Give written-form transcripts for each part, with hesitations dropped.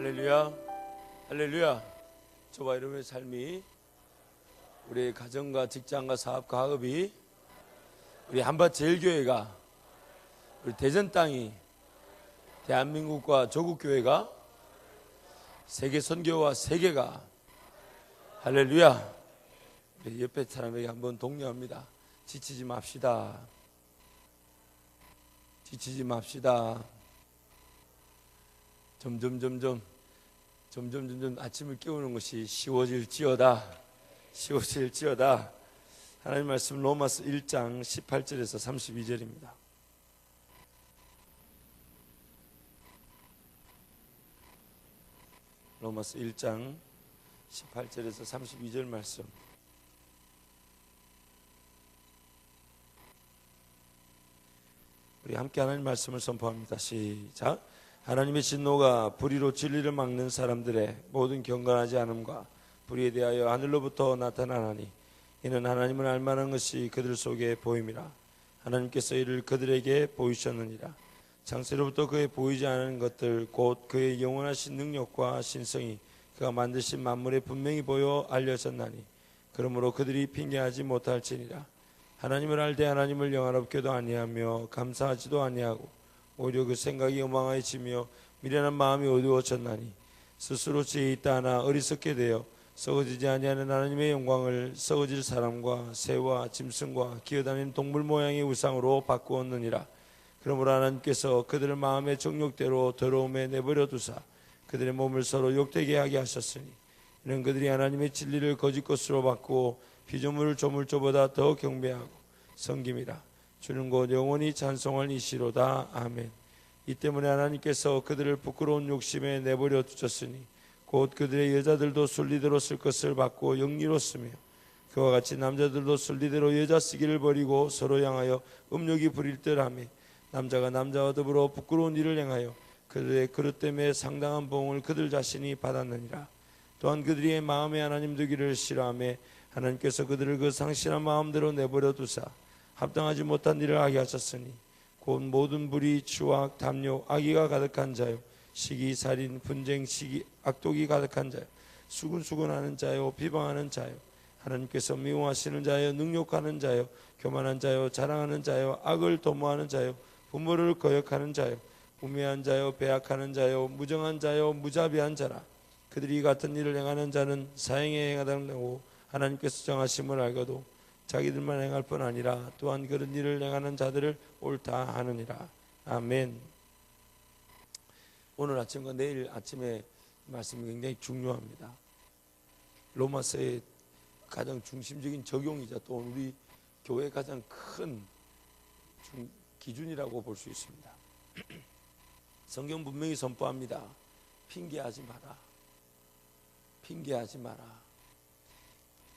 할렐루야, 할렐루야. 저와 여러분의 삶이, 우리의 가정과 직장과 사업과 학업이, 우리 한밭제일교회가, 우리 대전 땅이, 대한민국과 조국교회가, 세계선교와 세계가, 할렐루야. 우리 옆에 사람에게 한번 독려합니다. 지치지 맙시다. 지치지 맙시다. 점점 아침을 깨우는 것이 쉬워질지어다. 하나님 말씀 로마서 1장 18절에서 32절입니다. 로마서 1장 18절에서 32절 말씀. 우리 함께 하나님 말씀을 선포합니다. 시작. 하나님의 진노가 불의로 진리를 막는 사람들의 모든 경건하지 않음과 불의에 대하여 하늘로부터 나타나나니 이는 하나님을 알만한 것이 그들 속에 보임이라. 하나님께서 이를 그들에게 보이셨느니라. 창세로부터 그의 보이지 않은 것들 곧 그의 영원하신 능력과 신성이 그가 만드신 만물에 분명히 보여 알려졌나니 그러므로 그들이 핑계하지 못할지니라. 하나님을 알되 하나님을 영화롭게도 아니하며 감사하지도 아니하고 오히려 그 생각이 요망해지며 미련한 마음이 어두워졌나니 스스로 지혜 있다 하나 어리석게 되어 썩어지지 아니하는 하나님의 영광을 썩어질 사람과 새와 짐승과 기어다니는 동물 모양의 우상으로 바꾸었느니라. 그러므로 하나님께서 그들을 마음의 정욕대로 더러움에 내버려 두사 그들의 몸을 서로 욕되게 하게 하셨으니 이는 그들이 하나님의 진리를 거짓 것으로 바꾸어 피조물을 조물조보다 더 경배하고 섬김이라. 주는 곧 영원히 찬송할 이시로다. 아멘. 이 때문에 하나님께서 그들을 부끄러운 욕심에 내버려 두셨으니 곧 그들의 여자들도 순리대로 쓸 것을 받고 영리로 쓰며 그와 같이 남자들도 순리대로 여자 쓰기를 버리고 서로 향하여 음욕이 부릴 듯하며 남자가 남자와 더불어 부끄러운 일을 행하여 그들의 그릇 때문에 상당한 보응을 그들 자신이 받았느니라. 또한 그들이 마음에 하나님 되기를 싫어하며 하나님께서 그들을 그 상실한 마음대로 내버려 두사 합당하지 못한 일을 하게 하셨으니 곧 모든 불의, 추악, 담요, 악의가 가득한 자요 시기, 살인, 분쟁, 시기, 악독이 가득한 자요 수군수군하는 자요 비방하는 자요 하나님께서 미워하시는 자요 능욕하는 자요 교만한 자요 자랑하는 자요 악을 도모하는 자요 부모를 거역하는 자요 우매한 자요 배악하는 자요 무정한 자요 무자비한 자라. 그들이 같은 일을 행하는 자는 사형에 행하다고 하나님께서 정하심을 알고도 자기들만 행할 뿐 아니라 또한 그런 일을 행하는 자들을 옳다 하느니라. 아멘. 오늘 아침과 내일 아침에 말씀이 굉장히 중요합니다. 로마서의 가장 중심적인 적용이자 또 우리 교회의 가장 큰 기준이라고 볼 수 있습니다. 성경 분명히 선포합니다. 핑계하지 마라. 핑계하지 마라.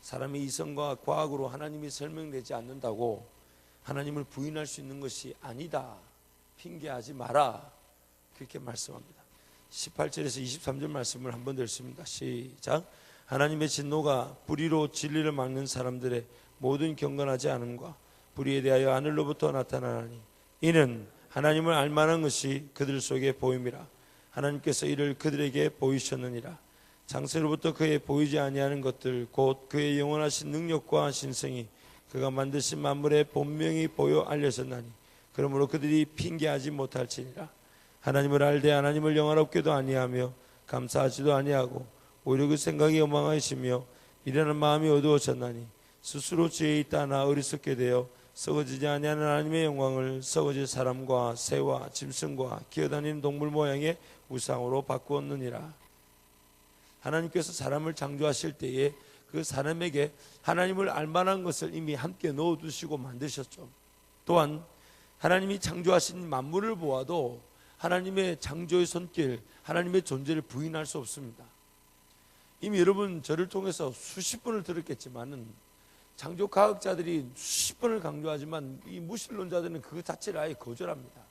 사람의 이성과 과학으로 하나님이 설명되지 않는다고 하나님을 부인할 수 있는 것이 아니다. 핑계하지 마라. 그렇게 말씀합니다. 18절에서 23절 말씀을 한번 읽습니다. 시작. 하나님의 진노가 불의로 진리를 막는 사람들의 모든 경건하지 않음과 불의에 대하여 하늘로부터 나타나니 이는 하나님을 알만한 것이 그들 속에 보임이라. 하나님께서 이를 그들에게 보이셨느니라. 창세로부터 그의 보이지 아니하는 것들 곧 그의 영원하신 능력과 신성이 그가 만드신 만물에 본명이 보여 알려졌나니 그러므로 그들이 핑계하지 못할지니라. 하나님을 알되 하나님을 영화롭게도 아니하며 감사하지도 아니하고 오히려 그 생각이 요망하시며 미련한 마음이 어두워졌나니 스스로 지혜 있다 하나 어리석게 되어 썩어지지 아니하는 하나님의 영광을 썩어질 사람과 새와 짐승과 기어다니는 동물 모양의 우상으로 바꾸었느니라. 하나님께서 사람을 창조하실 때에 그 사람에게 하나님을 알만한 것을 이미 함께 넣어두시고 만드셨죠. 또한 하나님이 창조하신 만물을 보아도 하나님의 창조의 손길, 하나님의 존재를 부인할 수 없습니다. 이미 여러분 저를 통해서 수십 번을 들었겠지만은 창조 과학자들이 수십 번을 강조하지만 이 무신론자들은 그 자체를 아예 거절합니다.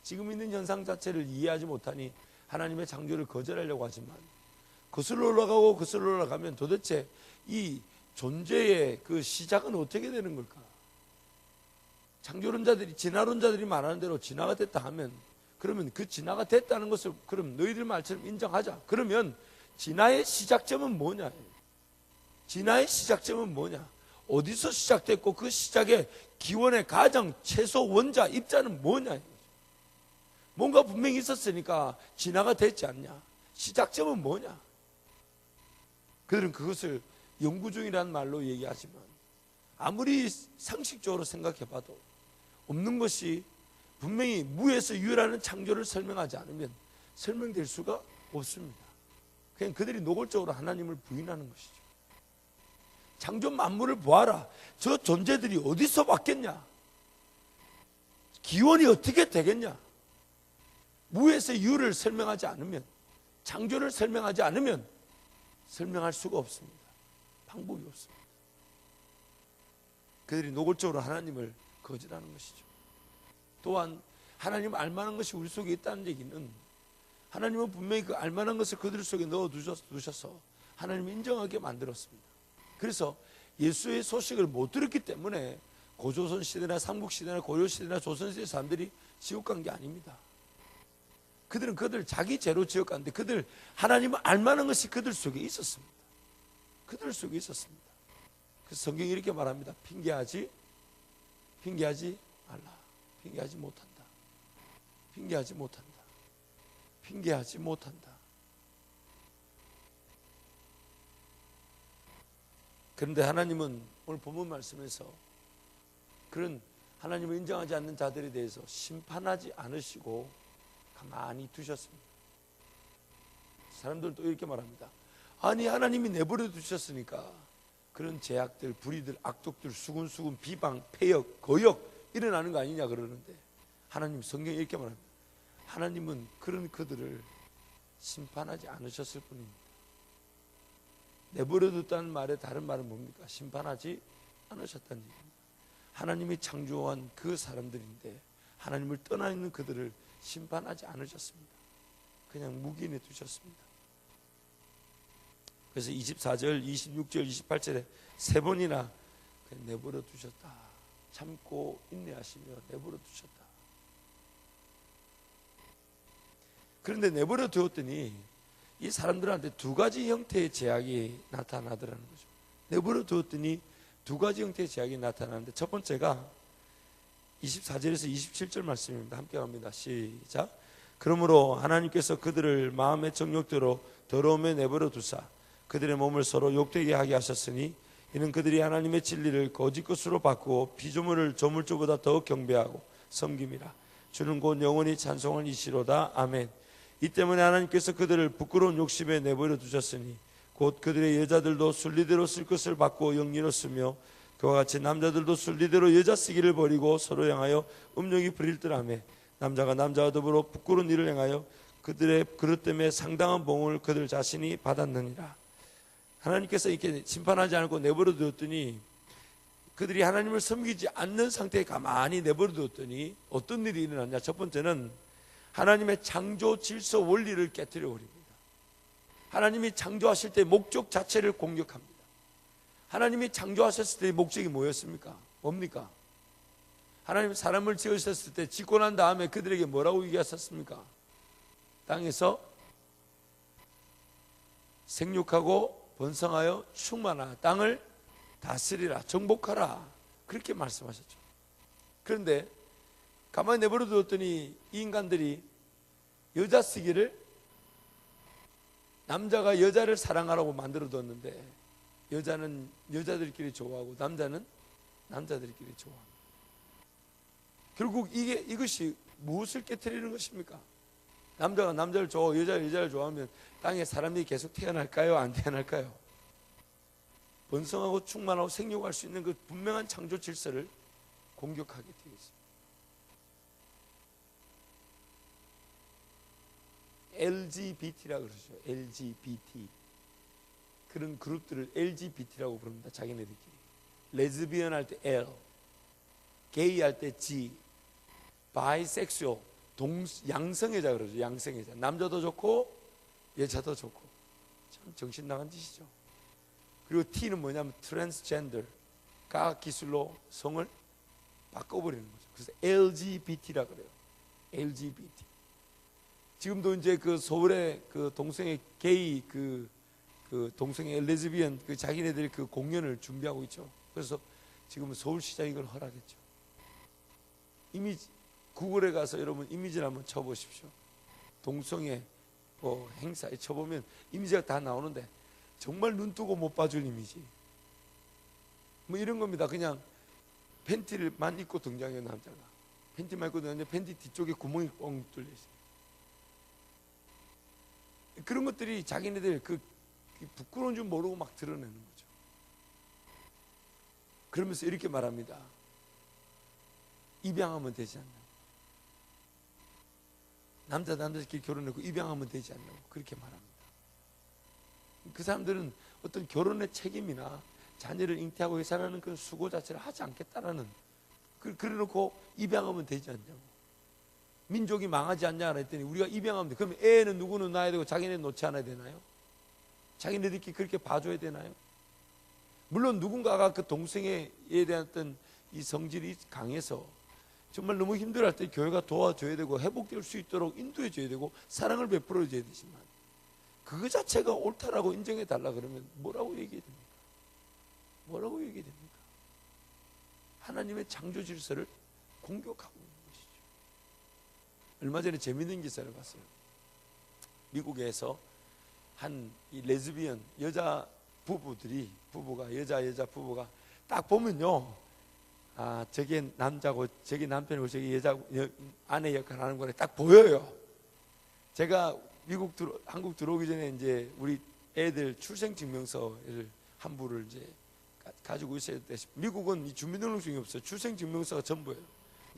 지금 있는 현상 자체를 이해하지 못하니 하나님의 창조를 거절하려고 하지만 거슬러 올라가면 도대체 이 존재의 그 시작은 어떻게 되는 걸까? 창조론자들이 진화론자들이 말하는 대로 진화가 됐다 하면 그러면 그 진화가 됐다는 것을 그럼 너희들 말처럼 인정하자. 그러면 진화의 시작점은 뭐냐? 진화의 시작점은 뭐냐? 어디서 시작됐고 그 시작의 기원의 가장 최소 원자 입자는 뭐냐? 뭔가 분명히 있었으니까 진화가 됐지 않냐? 시작점은 뭐냐? 그들은 그것을 연구 중이라는 말로 얘기하지만 아무리 상식적으로 생각해봐도 없는 것이 분명히 무에서 유라는 창조를 설명하지 않으면 설명될 수가 없습니다. 그냥 그들이 노골적으로 하나님을 부인하는 것이죠. 창조 만물을 보아라. 저 존재들이 어디서 왔겠냐? 기원이 어떻게 되겠냐? 무에서 유를 설명하지 않으면, 창조를 설명하지 않으면 설명할 수가 없습니다. 방법이 없습니다. 그들이 노골적으로 하나님을 거절하는 것이죠. 또한 하나님 알만한 것이 우리 속에 있다는 얘기는 하나님은 분명히 그 알만한 것을 그들 속에 넣어 두셔서 하나님을 인정하게 만들었습니다. 그래서 예수의 소식을 못 들었기 때문에 고조선 시대나 삼국 시대나 고려 시대나 조선 시대 사람들이 지옥 간 게 아닙니다. 그들은 그들 자기 죄로 지옥 갔는데 그들 하나님을 알만한 것이 그들 속에 있었습니다. 그들 속에 있었습니다. 그래서 성경이 이렇게 말합니다. 핑계하지 말라. 핑계하지 못한다. 핑계하지 못한다. 핑계하지 못한다. 그런데 하나님은 오늘 본문 말씀에서 그런 하나님을 인정하지 않는 자들에 대해서 심판하지 않으시고 가만히 두셨습니다. 사람들도 이렇게 말합니다. 아니 하나님이 내버려 두셨으니까 그런 제약들, 불의들, 악독들, 수군수군, 비방, 폐역, 거역 일어나는 거 아니냐 그러는데 하나님 성경에 이렇게 말합니다. 하나님은 그런 그들을 심판하지 않으셨을 뿐입니다. 내버려 뒀다는 말의 다른 말은 뭡니까? 심판하지 않으셨다는 얘기입니다. 하나님이 창조한 그 사람들인데 하나님을 떠나 있는 그들을 심판하지 않으셨습니다. 그냥 묵인해 두셨습니다. 그래서 24절, 26절, 28절에 세 번이나 내버려 두셨다. 참고 인내하시며 내버려 두셨다. 그런데 내버려 두었더니 이 사람들한테 두 가지 형태의 제약이 나타나더라는 거죠. 내버려 두었더니 두 가지 형태의 제약이 나타나는데 첫 번째가 24절에서 27절 말씀입니다. 함께 합니다. 시작. 그러므로 하나님께서 그들을 마음의 정욕대로 더러움에 내버려 두사 그들의 몸을 서로 욕되게 하게 하셨으니 이는 그들이 하나님의 진리를 거짓 것으로 바꾸고 피조물을 조물주보다 더 경배하고 섬김이라. 주는 곧 영원히 찬송한 이시로다. 아멘. 이 때문에 하나님께서 그들을 부끄러운 욕심에 내버려 두셨으니 곧 그들의 여자들도 순리대로 쓸 것을 받고 영리로 쓰며 그와 같이 남자들도 순리대로 여자 쓰기를 버리고 서로 향하여 음욕이 부릴 듯하며 남자가 남자와 더불어 부끄러운 일을 행하여 그들의 그릇 때문에 상당한 봉을 그들 자신이 받았느니라. 하나님께서 이렇게 심판하지 않고 내버려 두었더니 그들이 하나님을 섬기지 않는 상태에 가만히 내버려 두었더니 어떤 일이 일어났냐. 첫 번째는 하나님의 창조 질서 원리를 깨뜨려 버립니다. 하나님이 창조하실 때 목적 자체를 공격합니다. 하나님이 창조하셨을 때의 목적이 뭐였습니까? 뭡니까? 하나님 사람을 지으셨을 때 짓고 난 다음에 그들에게 뭐라고 얘기하셨습니까? 땅에서 생육하고 번성하여 충만하라. 땅을 다스리라. 정복하라. 그렇게 말씀하셨죠. 그런데 가만히 내버려 두었더니 이 인간들이 여자 쓰기를 남자가 여자를 사랑하라고 만들어 뒀는데 여자는 여자들끼리 좋아하고 남자는 남자들끼리 좋아합니다. 결국 이것이 무엇을 깨트리는 것입니까? 남자가 남자를 좋아하고 여자가 여자를 좋아하면 땅에 사람이 계속 태어날까요? 안 태어날까요? 번성하고 충만하고 생육할 수 있는 그 분명한 창조 질서를 공격하게 되어 있습니다. LGBT라고 그러죠. LGBT. 그런 그룹들을 LGBT라고 부릅니다. 자기네들끼리. 레즈비언 할 때 L, 게이 할 때 G, 바이섹슈얼, 양성애자 그러죠. 양성애자. 남자도 좋고 여자도 좋고. 참 정신 나간 짓이죠. 그리고 T는 뭐냐면 트랜스젠더. 과학 기술로 성을 바꿔버리는 거죠. 그래서 LGBT라고 그래요. LGBT. 지금도 이제 그 서울의 그 동성애 게이 그 동성애 레즈비언 그 자기네들이 그 공연을 준비하고 있죠. 그래서 지금은 서울시장이 이걸 허락했죠. 이미지 구글에 가서 여러분 이미지를 한번 쳐보십시오. 동성애 행사에 쳐보면 이미지가 다 나오는데 정말 눈 뜨고 못 봐줄 이미지. 뭐 이런 겁니다. 그냥 팬티를만 입고 등장해요. 남자가 팬티만 입고 등장하는데 팬티 뒤쪽에 구멍이 뻥 뚫려 있어요. 그런 것들이 자기네들 그 부끄러운 줄 모르고 막 드러내는 거죠. 그러면서 이렇게 말합니다. 입양하면 되지 않나. 남자끼리 결혼하고 입양하면 되지 않나. 그렇게 말합니다. 그 사람들은 어떤 결혼의 책임이나 자녀를 잉태하고 회사라는 그 수고 자체를 하지 않겠다라는, 그래놓고 입양하면 되지 않냐고. 민족이 망하지 않냐 그랬더니 우리가 입양하면 돼. 그럼 애는 누구는 낳아야 되고 자기네는 놓지 않아야 되나요? 자기네들끼리 그렇게 봐줘야 되나요? 물론 누군가가 그 동성애에 대한 어떤 이 성질이 강해서 정말 너무 힘들어할 때 교회가 도와줘야 되고 회복될 수 있도록 인도해 줘야 되고 사랑을 베풀어 줘야 되지만, 그거 자체가 옳다라고 인정해 달라 그러면 뭐라고 얘기해야 됩니까? 뭐라고 얘기해야 됩니까? 하나님의 창조 질서를 공격하고 있는 것이죠. 얼마 전에 재밌는 기사를 봤어요. 미국에서 한 이 레즈비언 여자 부부가 여자 부부가 딱 보면요, 아 저게 남자고 저게 남편이고 저게 아내 역할을 하는 거를 딱 보여요. 제가 한국 들어오기 전에 이제 우리 애들 출생증명서를 한 부를 이제 가지고 있어야 돼. 미국은 이 주민등록증이 없어요. 출생증명서가 전부예요.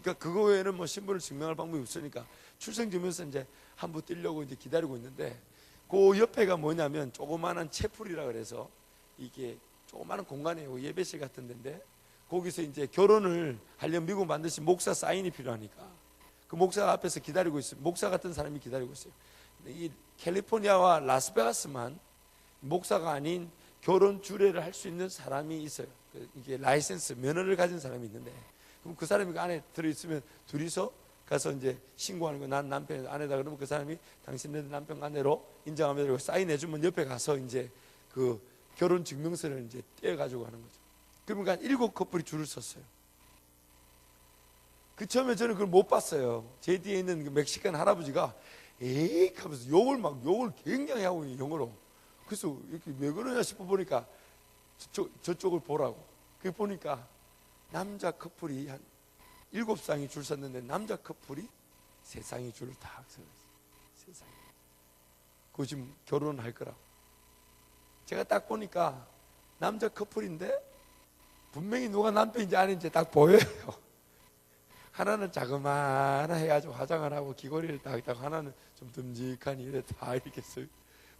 그러니까 그거 외에는 뭐 신분을 증명할 방법이 없으니까 출생증명서 이제 한 부 떼려고 이제 기다리고 있는데, 그 옆에가 뭐냐면 조그마한 채플이라 그래서 이게 조그마한 공간이에요. 예배실 같은 데인데 거기서 이제 결혼을 하려면 미국 반드시 목사 사인이 필요하니까 그 목사 앞에서 기다리고 있어요. 목사 같은 사람이 기다리고 있어요. 이 캘리포니아와 라스베가스만 목사가 아닌 결혼 주례를 할 수 있는 사람이 있어요. 이게 라이센스 면허를 가진 사람이 있는데, 그럼 그 사람이 그 안에 들어있으면 둘이서 가서 이제 신고하는 거, 난 남편 아내다 그러면 그 사람이 당신네 남편 아내로 인정하면 사인해주면 옆에 가서 이제 그 결혼 증명서를 이제 떼어가지고 하는 거죠. 그러니까 7 커플이 줄을 섰어요. 그 처음에 저는 그걸 못 봤어요. 제 뒤에 있는 그 멕시칸 할아버지가 에이 하면서 욕을 굉장히 하고 있는 영어로. 그래서 이렇게 왜 그러냐 싶어 보니까 저쪽을 보라고. 그 보니까 남자 커플이 한 7쌍이 줄 섰는데 남자 커플이 3쌍이 줄을 다 서 있어요. 3쌍이. 그거 지금 결혼할 거라고. 제가 딱 보니까 남자 커플인데 분명히 누가 남편인지 아닌지 딱 보여요. 하나는 자그마나 해가지고 화장을 하고 귀걸이를 딱 하나는 좀 듬직하니 이래 다 이렇게 써요.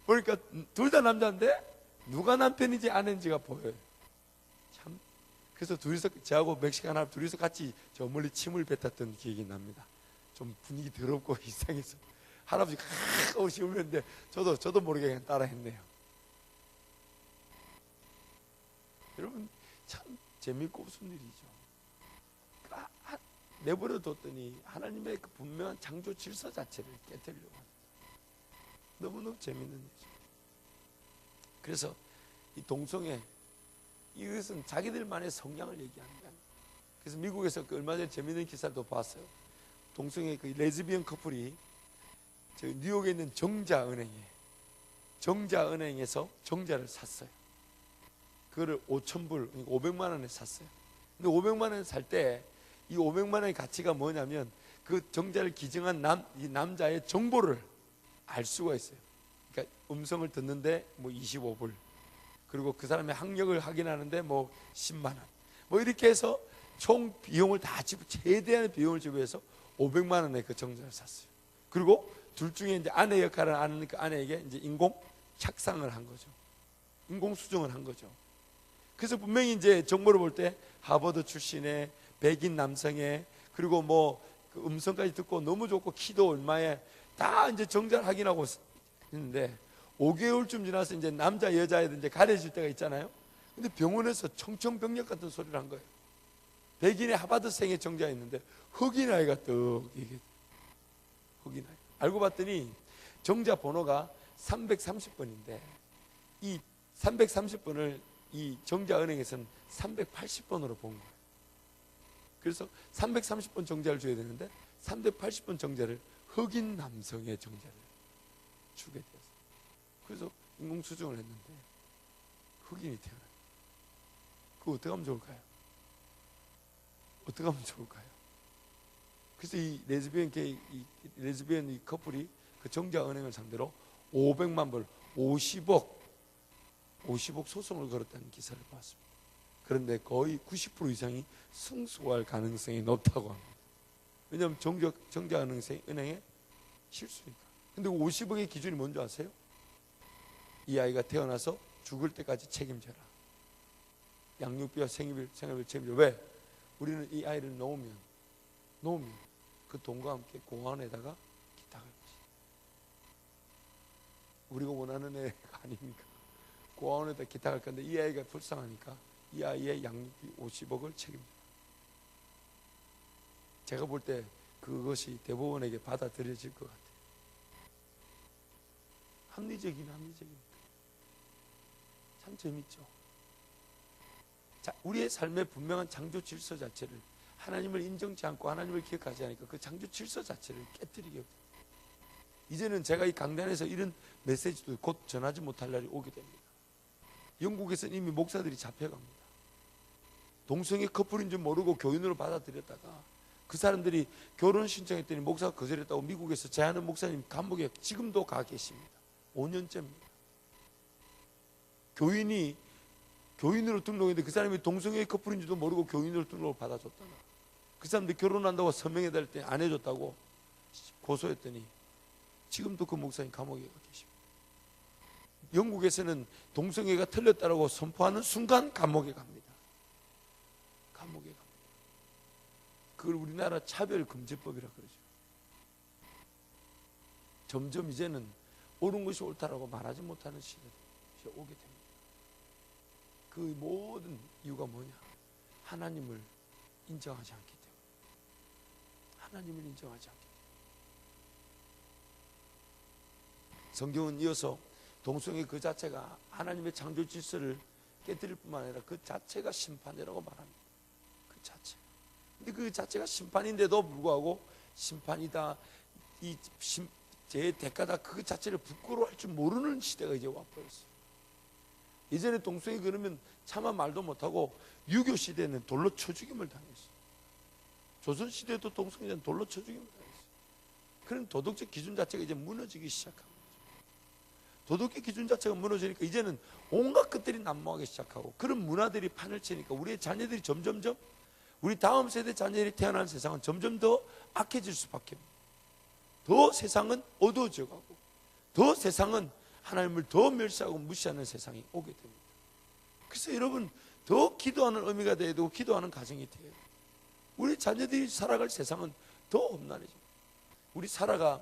보니까 둘 다 남자인데 누가 남편인지 아는지가 보여요. 참. 그래서 둘이서, 저하고 멕시칸 할아버지 둘이서 같이 저 멀리 침을 뱉었던 기억이 납니다. 좀 분위기 더럽고 이상해서 할아버지가 하고 울는데 저도 모르게 그냥 따라했네요. 여러분 참 재밌고 웃은 일이죠. 내버려 뒀더니 하나님의 그 분명한 창조 질서 자체를 깨뜨리려고 합니다. 너무너무 재밌는 일이죠. 그래서 이 동성애, 이것은 자기들만의 성향을 얘기합니다. 그래서 미국에서 그 얼마 전에 재밌는 기사도 봤어요. 동성애 그 레즈비언 커플이 저 뉴욕에 있는 정자은행에서 정자를 샀어요. 그거를 5,000불, 500만 원에 샀어요. 근데 500만 원에 살 때 이 500만 원의 가치가 뭐냐면 그 정자를 기증한 이 남자의 정보를 알 수가 있어요. 그러니까 음성을 듣는데 뭐 25불, 그리고 그 사람의 학력을 확인하는데 뭐 10만 원, 뭐 이렇게 해서 총 비용을 다 최대한의 비용을 지불해서 500만 원에 그 정자를 샀어요. 그리고 둘 중에 이제 아내 역할을 하는 그 아내에게 이제 인공 착상을 한 거죠. 인공 수정을 한 거죠. 그래서 분명히 이제 정보를 볼 때 하버드 출신의 백인 남성의, 그리고 뭐 그 음성까지 듣고 너무 좋고 키도 얼마에 다 이제 정자를 확인하고 있는데 5개월쯤 지나서 이제 남자 여자애들 이제 가려질 때가 있잖아요. 근데 병원에서 청청병력 같은 소리를 한 거예요. 백인의 하버드생의 정자가 있는데 흑인 아이가 떡 이게 흑인 아이. 알고 봤더니 정자 번호가 330번인데 이 330번을 이 정자은행에서는 380번으로 본 거예요. 그래서 330번 정자를 줘야 되는데 380번 정자를 흑인 남성의 정자를 주게 되었어요. 그래서 인공수정을 했는데 흑인이 태어나요. 그거 어떻게 하면 좋을까요? 어떻게 하면 좋을까요? 그래서 이 레즈비언 레즈비언 이 커플이 그 정자은행을 상대로 500만 불, 50억 소송을 걸었다는 기사를 봤습니다. 그런데 거의 90% 이상이 승소할 가능성이 높다고 합니다. 왜냐하면 정자은행의 실수니까. 근데 50억의 기준이 뭔지 아세요? 이 아이가 태어나서 죽을 때까지 책임져라. 양육비와 생활비 책임져. 왜? 우리는 이 아이를 놓으면 그 돈과 함께 공원에다가 기탁할 것이다. 우리가 원하는 애가 아닙니까? 공원에다 기탁할 건데 이 아이가 불쌍하니까 이 아이의 양육비 50억을 책임져. 제가 볼 때 그것이 대법원에게 받아들여질 것 같아요. 합리적입니까? 참 재밌죠. 자, 우리의 삶의 분명한 창조 질서 자체를 하나님을 인정치 않고 하나님을 기억하지 않으니까 그 창조 질서 자체를 깨뜨리게. 이제는 제가 이 강단에서 이런 메시지도 곧 전하지 못할 날이 오게 됩니다. 영국에서는 이미 목사들이 잡혀갑니다. 동성애 커플인 줄 모르고 교인으로 받아들였다가 그 사람들이 결혼 신청했더니 목사가 거절했다고 미국에서 제하는 목사님 감옥에 지금도 가 계십니다. 5년째입니다. 교인이 교인으로 등록했는데 그 사람이 동성애 커플인 줄도 모르고 교인으로 등록을 받아줬다가 그 사람들 결혼한다고 서명해달을 때 안 해줬다고 고소했더니 지금도 그 목사님 감옥에 가 계십니다. 영국에서는 동성애가 틀렸다고 선포하는 순간 감옥에 갑니다. 감옥에 갑니다. 그걸 우리나라 차별금지법이라 그러죠. 점점 이제는 옳은 것이 옳다라고 말하지 못하는 시대가 오게 됩니다. 그 모든 이유가 뭐냐? 하나님을 인정하지 않기 때문에. 하나님을 인정하지 않기 때문에. 성경은 이어서 동성애 그 자체가 하나님의 창조 질서를 깨뜨릴 뿐만 아니라 그 자체가 심판이라고 말합니다. 그 자체. 근데 그 자체가 심판인데도 불구하고 심판이다, 제 대가다, 그 자체를 부끄러워할 줄 모르는 시대가 이제 와버렸어요. 예전에 동성애 그러면 차마 말도 못하고 유교 시대는 돌로 쳐 죽임을 당했어요. 조선 시대도 동성애는 돌로 쳐 죽임을 당했어요. 그런 도덕적 기준 자체가 이제 무너지기 시작한 거죠. 도덕적 기준 자체가 무너지니까 이제는 온갖 것들이 난무하기 시작하고 그런 문화들이 판을 치니까 우리의 자녀들이 점점점, 우리 다음 세대 자녀들이 태어난 세상은 점점 더 악해질 수밖에 없습니다. 더 세상은 어두워져 가고 더 세상은 하나님을 더 멸시하고 무시하는 세상이 오게 됩니다. 그래서 여러분 더 기도하는 의미가 돼야 되고 기도하는 가정이 돼야 돼요. 우리 자녀들이 살아갈 세상은 더 험난해집니다. 우리 사라가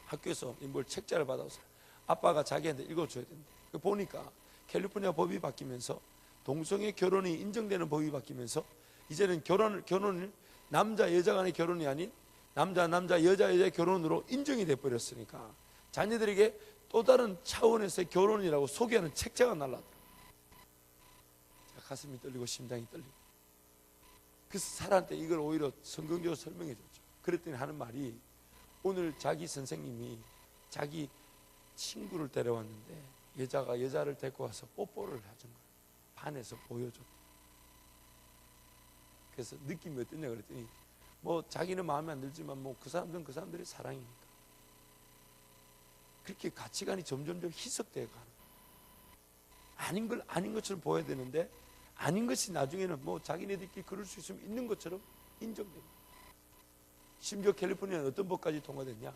학교에서 뭘 책자를 받아서 아빠가 자기한테 읽어줘야 된다. 보니까 캘리포니아 법이 바뀌면서 동성애 결혼이 인정되는 법이 바뀌면서 이제는 결혼을 남자 여자 간의 결혼이 아닌 남자 여자 여자의 결혼으로 인정이 돼버렸으니까 자녀들에게 또 다른 차원에서의 결혼이라고 소개하는 책자가 날라더라고요. 가슴이 떨리고 심장이 떨리고. 그래서 사람한테 이걸 오히려 성경적으로 설명해 줬죠. 그랬더니 하는 말이, 오늘 자기 선생님이 자기 친구를 데려왔는데 여자가 여자를 데리고 와서 뽀뽀를 해준 거예요. 반에서 보여줬다. 그래서 느낌이 어떠냐 그랬더니 뭐 자기는 마음에 안 들지만 뭐 그 사람들은 그 사람들의 사랑이니까. 그렇게 가치관이 점점점 희석되어 가는 거예요. 아닌 걸 아닌 것처럼 보여야 되는데 아닌 것이 나중에는 뭐 자기네들끼리 그럴 수 있으면 있는 것처럼 인정됩니다. 심지어 캘리포니아는 어떤 법까지 통과됐냐?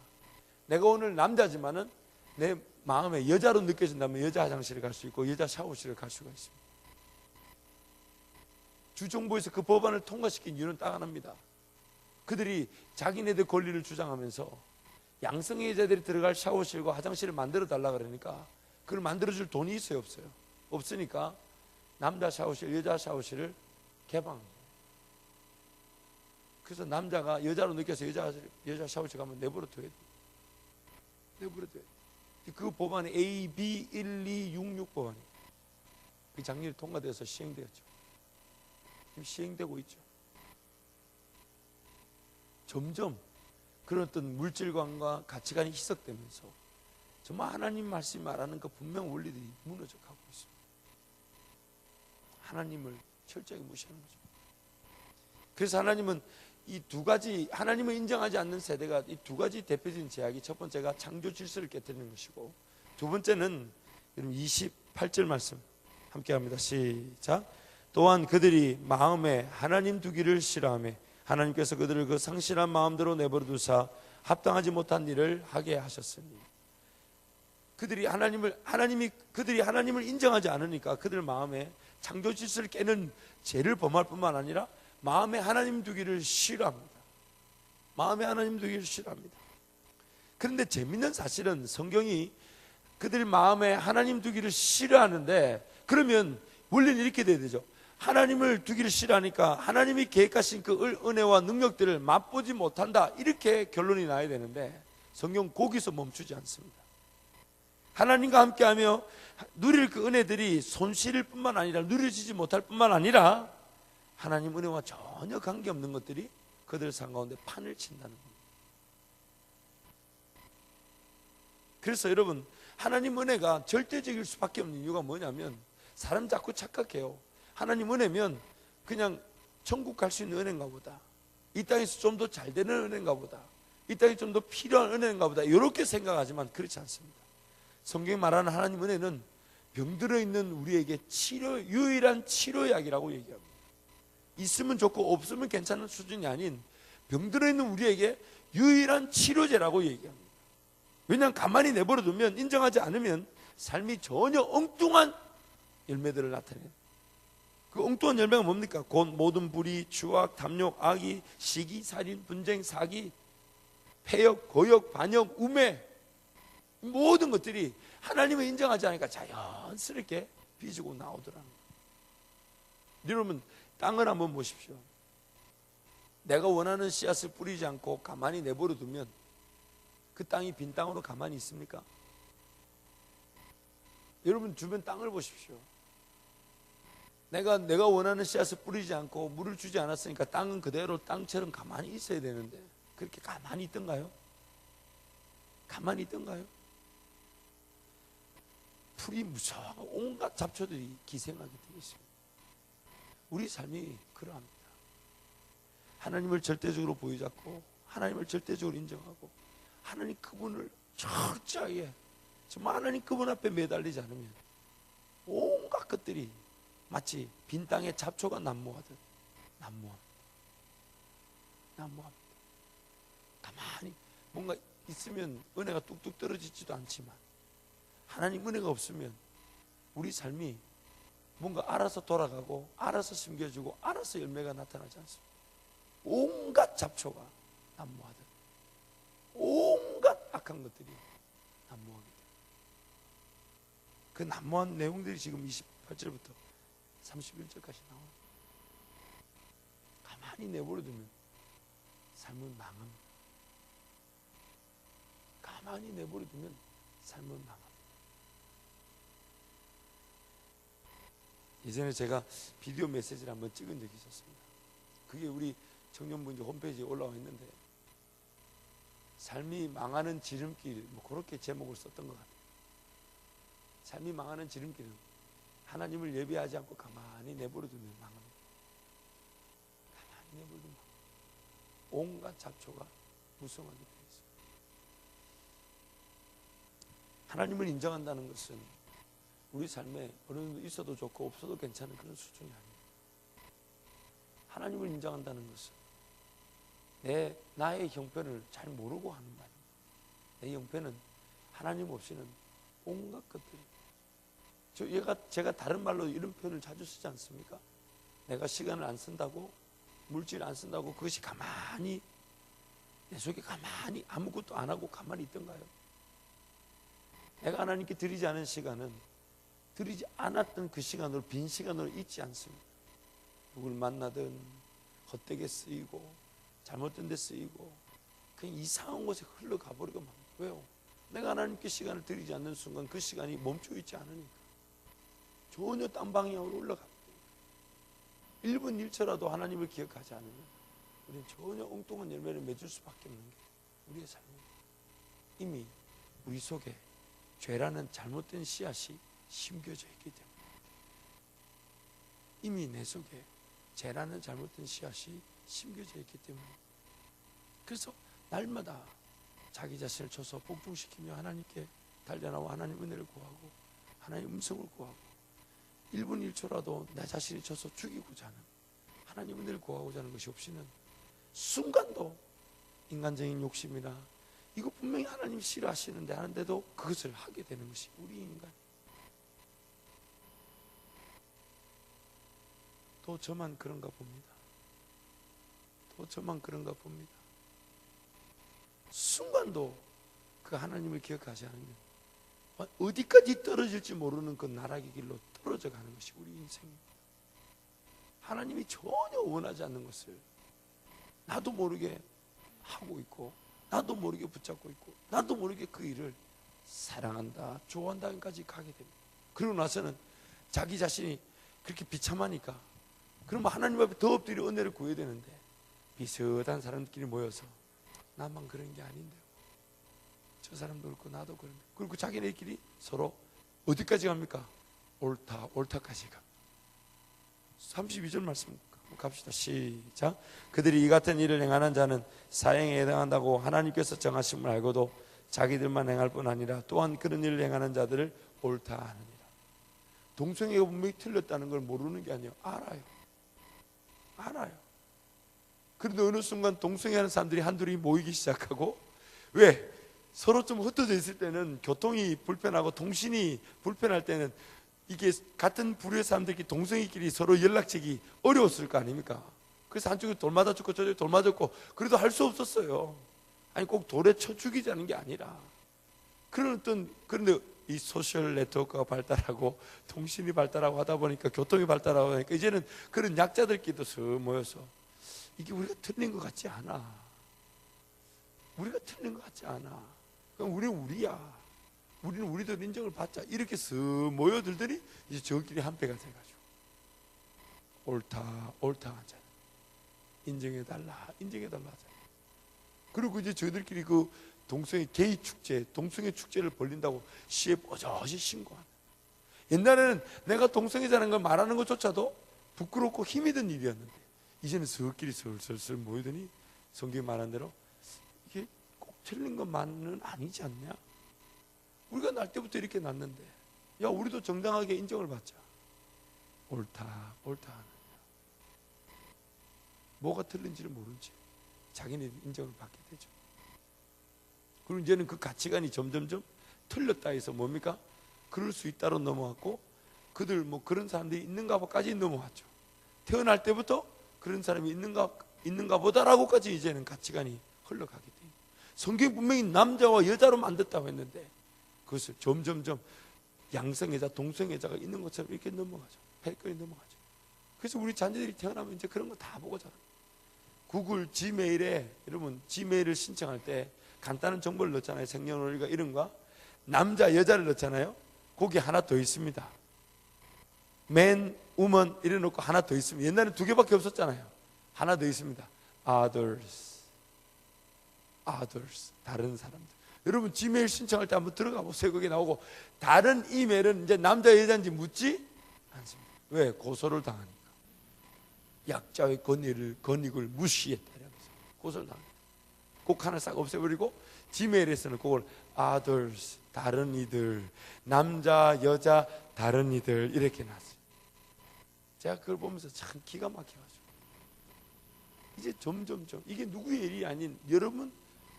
내가 오늘 남자지만은 내 마음에 여자로 느껴진다면 여자 화장실에 갈 수 있고 여자 샤워실에 갈 수가 있습니다. 주정부에서 그 법안을 통과시킨 이유는 딱 하나입니다. 그들이 자기네들 권리를 주장하면서 양성의 여자들이 들어갈 샤워실과 화장실을 만들어 달라 그러니까 그걸 만들어줄 돈이 있어요, 없어요? 없으니까 남자 샤워실, 여자 샤워실을 개방합니다. 그래서 남자가 여자로 느껴서 여자 샤워실 가면 내버려 둬야 돼요. 내버려둬야 돼. 그 법안이 AB 1266 법안이 그 작년에 통과돼서 시행되었죠. 지금 시행되고 있죠. 점점 그런 어떤 물질관과 가치관이 희석되면서 정말 하나님 말씀이 말하는 그 분명 원리들이 무너져 가고 있습니다. 하나님을 철저하게 무시하는 거죠. 그래서 하나님은 이 두 가지, 하나님을 인정하지 않는 세대가 이 두 가지 대표적인 제약이, 첫 번째가 창조 질서를 깨뜨리는 것이고, 두 번째는 28절 말씀 함께 합니다. 시작. 또한 그들이 마음에 하나님 두기를 싫어하며 하나님께서 그들을 그 상실한 마음대로 내버려 두사 합당하지 못한 일을 하게 하셨으니. 그들이 하나님을 인정하지 않으니까 그들 마음에 창조 질서를 깨는 죄를 범할 뿐만 아니라 마음에 하나님 두기를 싫어합니다. 마음에 하나님 두기를 싫어합니다. 그런데 재밌는 사실은 성경이 그들 마음에 하나님 두기를 싫어하는데, 그러면 원리는 이렇게 돼야 되죠. 하나님을 두기를 싫어하니까 하나님이 계획하신 그 은혜와 능력들을 맛보지 못한다, 이렇게 결론이 나야 되는데 성경 거기서 멈추지 않습니다. 하나님과 함께하며 누릴 그 은혜들이 손실일 뿐만 아니라, 누려지지 못할 뿐만 아니라 하나님 은혜와 전혀 관계없는 것들이 그들 삶 가운데 판을 친다는 겁니다. 그래서 여러분, 하나님 은혜가 절대적일 수밖에 없는 이유가 뭐냐면, 사람 자꾸 착각해요. 하나님 은혜면 그냥 천국 갈 수 있는 은혜인가 보다, 이 땅에서 좀 더 잘 되는 은혜인가 보다, 이 땅에 좀 더 필요한 은혜인가 보다, 이렇게 생각하지만 그렇지 않습니다. 성경이 말하는 하나님 은혜는 병들어 있는 우리에게 유일한 치료약이라고 얘기합니다. 있으면 좋고 없으면 괜찮은 수준이 아닌 병들어 있는 우리에게 유일한 치료제라고 얘기합니다. 왜냐하면 가만히 내버려 두면, 인정하지 않으면 삶이 전혀 엉뚱한 열매들을 나타내요. 그 엉뚱한 열매가 뭡니까? 곧 모든 불의, 추악, 탐욕, 악의, 시기, 살인, 분쟁, 사기, 패역, 고역, 반역, 우매, 모든 것들이 하나님을 인정하지 않으니까 자연스럽게 빚고 나오더라는 거예요. 여러분, 땅을 한번 보십시오. 내가 원하는 씨앗을 뿌리지 않고 가만히 내버려 두면 그 땅이 빈 땅으로 가만히 있습니까? 여러분 주변 땅을 보십시오. 내가 원하는 씨앗을 뿌리지 않고 물을 주지 않았으니까 땅은 그대로 땅처럼 가만히 있어야 되는데, 그렇게 가만히 있던가요? 가만히 있던가요? 풀이 무서워하고 온갖 잡초들이 기생하게 되어 있습니다. 우리 삶이 그러합니다. 하나님을 절대적으로 보여잡고 하나님을 절대적으로 인정하고 하나님 그분을 철저하게, 정말 하나님 그분 앞에 매달리지 않으면 온갖 것들이 마치 빈 땅에 잡초가 난무하듯 난무합니다. 가만히 뭔가 있으면 은혜가 뚝뚝 떨어지지도 않지만, 하나님 은혜가 없으면 우리 삶이 뭔가 알아서 돌아가고 알아서 심겨주고 알아서 열매가 나타나지 않습니다. 온갖 잡초가 난무하듯 온갖 악한 것들이 난무하게 돼요. 그 난무한 내용들이 지금 28절부터 31절까지 나와요. 가만히 내버려두면 삶은 망합니다. 가만히 내버려두면 삶은 망합니다. 예전에 제가 비디오 메시지를 한번 찍은 적이 있었습니다. 그게 우리 청년부인지 홈페이지에 올라와 있는데, 삶이 망하는 지름길, 그렇게 제목을 썼던 것 같아요. 삶이 망하는 지름길은 하나님을 예배하지 않고 가만히 내버려두면 망합니다. 가만히 내버려두면 온갖 잡초가 무성하게 되어 있습니다. 하나님을 인정한다는 것은 우리 삶에 어느 정도 있어도 좋고 없어도 괜찮은 그런 수준이 아닙니다. 하나님을 인정한다는 것은 나의 형편을 잘 모르고 하는 말입니다. 내 형편은 하나님 없이는 온갖 것들이, 제가 다른 말로 이런 표현을 자주 쓰지 않습니까? 내가 시간을 안 쓴다고, 물질을 안 쓴다고 그것이 가만히 내 속에 가만히 아무것도 안 하고 가만히 있던가요? 내가 하나님께 드리지 않은 시간은 드리지 않았던 그 시간으로, 빈 시간으로 있지 않습니다. 누굴 만나든 헛되게 쓰이고 잘못된 데 쓰이고 그냥 이상한 곳에 흘러가 버리고 맙니다. 왜요? 내가 하나님께 시간을 드리지 않는 순간 그 시간이 멈춰 있지 않으니까 전혀 딴 방향으로 올라갑니다. 1분 1초라도 하나님을 기억하지 않으면 우리는 전혀 엉뚱한 열매를 맺을 수밖에 없는 게 우리의 삶입니다. 이미 우리 속에 죄라는 잘못된 씨앗이 심겨져 있기 때문에, 이미 내 속에 죄라는 잘못된 씨앗이 심겨져 있기 때문에, 그래서 날마다 자기 자신을 쳐서 복종시키며 하나님께 달려나와 하나님 은혜를 구하고 하나님 음성을 구하고 1분 1초라도 내 자신을 쳐서 죽이고자 하는, 하나님 은혜를 구하고자 하는 것이 없이는 순간도 인간적인 욕심이나 이거 분명히 하나님 싫어하시는데 하는데도 그것을 하게 되는 것이 우리 인간. 또 저만 그런가 봅니다. 또 저만 그런가 봅니다. 순간도 그 하나님을 기억하지 않으면 어디까지 떨어질지 모르는 그 나락의 길로 떨어져 가는 것이 우리 인생입니다. 하나님이 전혀 원하지 않는 것을 나도 모르게 하고 있고, 나도 모르게 붙잡고 있고, 나도 모르게 그 일을 사랑한다, 좋아한다까지 가게 됩니다. 그러고 나서는 자기 자신이 그렇게 비참하니까 그러면 하나님 앞에 더 엎드려 은혜를 구해야 되는데 비슷한 사람들끼리 모여서 나만 그런 게 아닌데 저 사람도 그렇고 나도 그런데, 그리고 자기네끼리 서로 어디까지 갑니까? 옳다까지 갑니다. 32절 말씀 갑시다. 시작. 그들이 이 같은 일을 행하는 자는 사형에 해당한다고 하나님께서 정하심을 알고도 자기들만 행할 뿐 아니라 또한 그런 일을 행하는 자들을 옳다 하느니라. 동성애가 분명히 틀렸다는 걸 모르는 게 아니에요. 알아요. 그런데 어느 순간 동성애하는 사람들이 한둘이 모이기 시작하고, 왜? 서로 좀 흩어져 있을 때는 교통이 불편하고 통신이 불편할 때는 이게 같은 부류의 사람들끼리 동성애끼리 서로 연락치기 어려웠을 거 아닙니까? 그래서 한쪽에 돌 맞아 죽고 저쪽에 돌 맞아 죽고 그래도 할 수 없었어요. 아니 꼭 돌에 쳐 죽이자는 게 아니라, 그런데 이 소셜 네트워크가 발달하고 통신이 발달하고 하다 보니까, 교통이 발달하고 하니까 이제는 그런 약자들끼리도 슥 모여서 이게 우리가 틀린 것 같지 않아. 우리가 틀린 것 같지 않아. 그럼 우리는 우리야. 우리는 우리들 인정을 받자. 이렇게 슥 모여들더니 이제 저끼리 한패가 돼가지고 옳다 하잖아. 인정해달라 하잖아. 그리고 이제 저희들끼리 그 동성애 게이 축제, 동성애 축제를 벌린다고 시에 버젓이 신고하는. 옛날에는 내가 동성애자라는 걸 말하는 것조차도 부끄럽고 힘이 든 일이었는데 이제는 저끼리 슬슬 모이더니 성경이 말한 대로 이게 꼭 틀린 것만은 아니지 않냐? 우리가 날 때부터 이렇게 났는데, 야 우리도 정당하게 인정을 받자. 옳다 하느냐. 뭐가 틀린지를 모르지 자기네 인정을 받게 되죠. 그리고 이제는 그 가치관이 점점점 틀렸다 해서 뭡니까? 그럴 수 있다로 넘어왔고, 그들 뭐 그런 사람들이 있는가 보까지 넘어왔죠. 태어날 때부터 그런 사람이 있는가 보다라고까지 이제는 가치관이 흘러가게 돼요. 성경 분명히 남자와 여자로 만들었다고 했는데 그것을 점점점 양성애자, 동성애자가 있는 것처럼 이렇게 넘어가죠. 패거리 넘어가죠. 그래서 우리 자녀들이 태어나면 이제 그런 거 다 보고 자라요. 구글 지메일에, 여러분 지메일을 신청할 때 간단한 정보를 넣잖아요. 생년월일과 이름과 남자, 여자를 넣잖아요. 거기 하나 더 있습니다. man, woman 이래 놓고 하나 더 있습니다. 옛날에 2개밖에 없었잖아요. 하나 더 있습니다. others, 다른 사람들. 여러분 지메일 신청할 때 한번 들어가 보세요. 거기 나오고 다른 이메일은 이제 남자 여자인지 묻지 않습니다. 왜? 고소를 당하니까. 약자의 권익을 무시했다면서 고소를 당합니다. 꼭 하나 싹 없애버리고 지메일에서는 그걸 others, 다른 이들, 남자 여자 다른 이들 이렇게 놨어요. 제가 그걸 보면서 참 기가 막혀가지고 이제 점점점 이게 누구의 일이 아닌 여러분,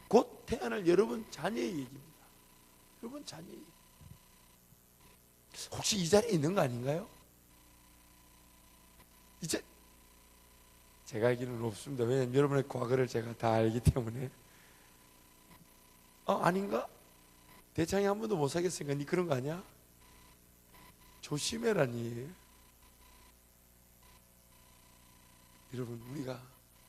곧 태어날 여러분 자녀의 얘기입니다. 여러분 자녀의 얘기. 혹시 이 자리에 있는 거 아닌가요? 이제 제가 알기로는 없습니다. 왜냐하면 여러분의 과거를 제가 다 알기 때문에. 아닌가? 대창이 한 번도 못 사겠으니까 니 그런 거 아니야? 조심해라니. 여러분 우리가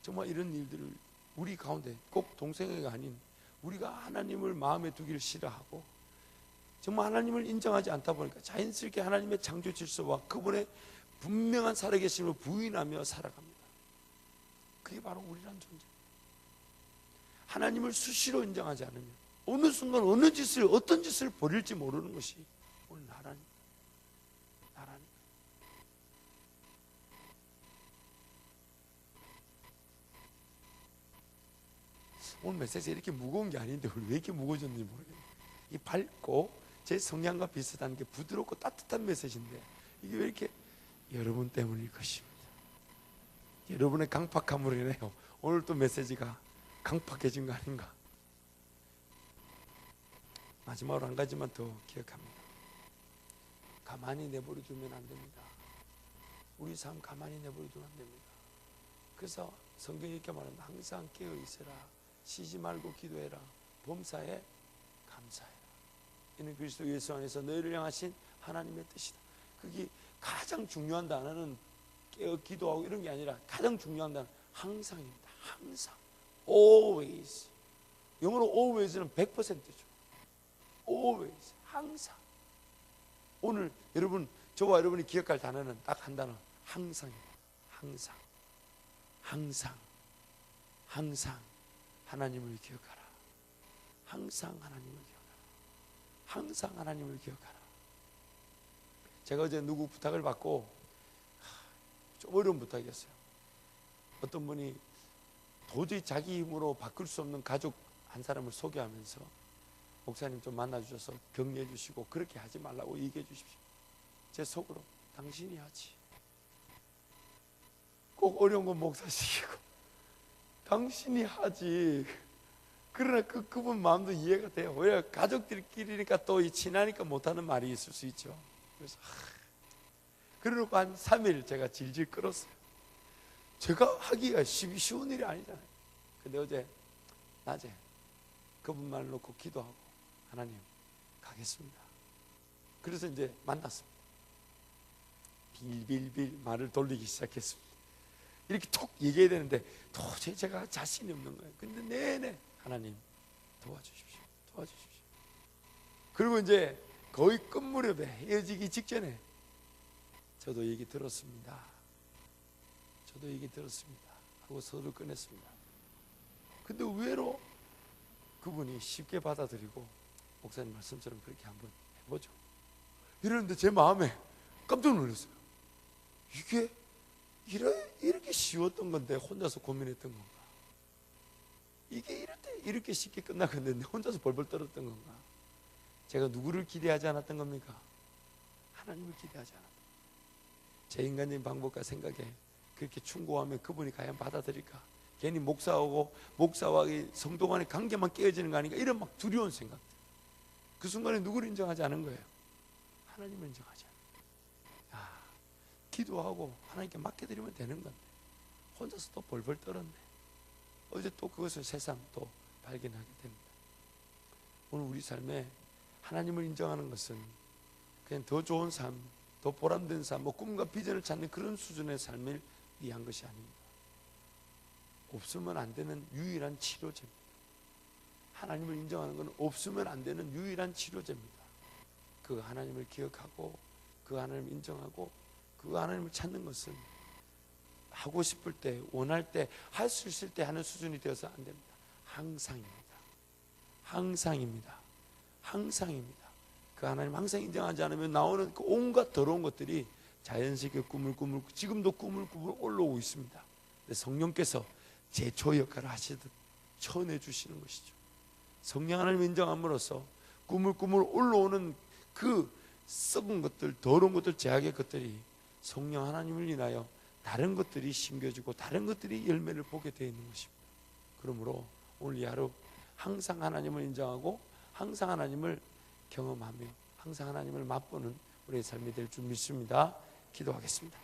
정말 이런 일들을 우리 가운데 꼭 동성애가 아닌 우리가 하나님을 마음에 두기를 싫어하고 정말 하나님을 인정하지 않다 보니까 자연스럽게 하나님의 창조 질서와 그분의 분명한 살아계심을 부인하며 살아갑니다. 그게 바로 우리란 존재. 하나님을 수시로 인정하지 않으면 어느 순간 어느 짓을 어떤 짓을 벌일지 모르는 것이 오늘 나라니까. 오늘 메시지가 이렇게 무거운 게 아닌데 왜 이렇게 무거워졌는지 모르겠네요. 이 밝고 제 성향과 비슷한 게 부드럽고 따뜻한 메시지인데 이게 왜 이렇게 여러분 때문일 것입니다. 여러분의 강팍함으로 인해요 오늘 또 메시지가 강팍해진 거 아닌가. 마지막으로 한 가지만 더 기억합니다. 가만히 내버려 두면 안 됩니다. 우리 삶 가만히 내버려 두면 안 됩니다. 그래서 성경이 이렇게 말합니다. 항상 깨어 있으라, 쉬지 말고 기도해라, 범사에 감사해라. 이는 그리스도 예수 안에서 너희를 향하신 하나님의 뜻이다. 그게 가장 중요한 단어는 깨어 기도하고 이런 게 아니라 가장 중요한 단어는 항상입니다. 항상, always. 영어로 always는 100%죠. always, 항상. 오늘 여러분, 저와 여러분이 기억할 단어는 딱 한 단어, 항상입니다. 항상, 항상, 항상 하나님을 기억하라. 항상 하나님을 기억하라. 항상 하나님을 기억하라. 제가 어제 누구 부탁을 받고 좀 어려운 부탁이었어요. 어떤 분이 도저히 자기 힘으로 바꿀 수 없는 가족 한 사람을 소개하면서 목사님 좀 만나주셔서 격려해 주시고 그렇게 하지 말라고 얘기해 주십시오. 제 속으로 당신이 하지. 꼭 어려운 건 목사시키고 당신이 하지. 그러나 그분 마음도 이해가 돼요. 왜 가족들끼리니까 또 친하니까 못하는 말이 있을 수 있죠. 그래서 그러고 한 3일 제가 질질 끌었어요. 제가 하기가 쉬운 일이 아니잖아요. 근데 어제 낮에 그분 말 놓고 기도하고 하나님 가겠습니다. 그래서 이제 만났습니다. 빌빌빌 말을 돌리기 시작했습니다. 이렇게 톡 얘기해야 되는데 도저히 제가 자신이 없는 거예요. 근데 내내 하나님 도와주십시오. 도와주십시오. 그리고 이제 거의 끝무렵에 헤어지기 직전에 저도 얘기 들었습니다. 저도 얘기 들었습니다. 하고 서로 꺼냈습니다. 근데 의외로 그분이 쉽게 받아들이고 목사님 말씀처럼 그렇게 한번 해보죠. 이러는데 제 마음에 깜짝 놀랐어요. 이게 이렇게 쉬웠던 건데 혼자서 고민했던 건가? 이게 이렇게 쉽게 끝나겠는데 혼자서 벌벌 떨었던 건가? 제가 누구를 기대하지 않았던 겁니까? 하나님을 기대하지 않았던 겁니다. 제 인간적인 방법과 생각에 그렇게 충고하면 그분이 과연 받아들일까? 괜히 목사와 성도 간의 관계만 깨어지는 거 아닌가? 이런 막 두려운 생각들. 그 순간에 누구를 인정하지 않은 거예요? 하나님을 인정하지 않아요. 기도하고 하나님께 맡겨드리면 되는 건데 혼자서 또 벌벌 떨었네. 어제 또 그것을 새삼 또 발견하게 됩니다. 오늘 우리 삶에 하나님을 인정하는 것은 그냥 더 좋은 삶, 더 보람된 삶, 꿈과 비전을 찾는 그런 수준의 삶을 위한 것이 아닙니다. 없으면 안 되는 유일한 치료제입니다. 하나님을 인정하는 것은 없으면 안 되는 유일한 치료제입니다. 그 하나님을 기억하고 그 하나님을 인정하고 그 하나님을 찾는 것은 하고 싶을 때, 원할 때, 할 수 있을 때 하는 수준이 되어서 안 됩니다. 항상입니다. 항상입니다. 항상입니다. 그 하나님 항상 인정하지 않으면 나오는 그 온갖 더러운 것들이 자연스럽게 꾸물꾸물 지금도 꾸물꾸물 올라오고 있습니다. 근데 성령께서 제초 역할을 하시듯 쳐내 주시는 것이죠. 성령 하나님을 인정함으로써 꾸물꾸물 올라오는 그 썩은 것들, 더러운 것들, 제약의 것들이 성령 하나님을 인하여 다른 것들이 심겨지고 다른 것들이 열매를 보게 되어 있는 것입니다. 그러므로 오늘 이 하루 항상 하나님을 인정하고 항상 하나님을 경험하며 항상 하나님을 맛보는 우리의 삶이 될 줄 믿습니다. 기도하겠습니다.